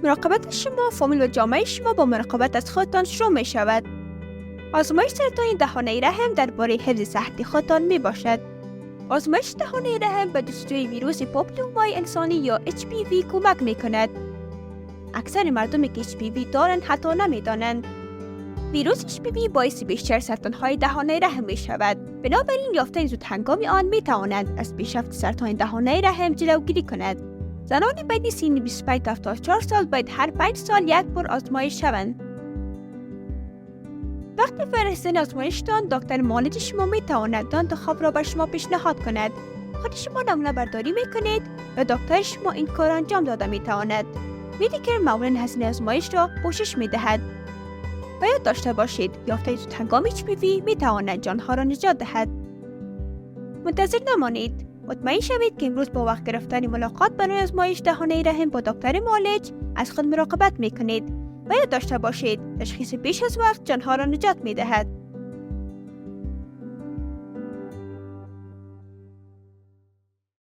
مراقبت شما، فامیل و جامعه شما با مراقبت از خودتان شروع می شود. آزمایش سرطان دهانه رحم درباره حفظ صحت خودتان می باشد. آزمایش دهانه رحم به جستجوی ویروس پاپیلومای انسانی یا HPV کمک می کند. اکثر مردمی که HPV دارند حتی نمی دانند. ویروس HPV باعث بیشتر سرطان‌های دهانه رحم می شود. بنابراین یافتن زود هنگام آن می تواند از پیشرفت سرطان دهانه رحم جلوگیری کند. زنان بین سن 25 تا 74 سال باید هر 5 سال یک بار آزمایش شوند. وقتی فرستن آزمایشتان، دکتر معالج شما می تواند انتخاب را بر شما پیشنهاد کند. خود شما نمونه برداری می کنید و دکتر شما این کار انجام داده می تواند. مدیکر معمولاً هزینه آزمایش را پوشش می دهد. و یاد داشته باشید یافته زود هنگام HPV می تواند جانها را نجات دهد. منتظر نمانید. مطمئن شوید که امروز با وقت گرفتن ملاقات برای آزمایش دهانه رحم با دکتر معالج از خود مراقبت می کنید و یاد داشته باشید تشخیص پیش از وقت جانها را نجات می دهد.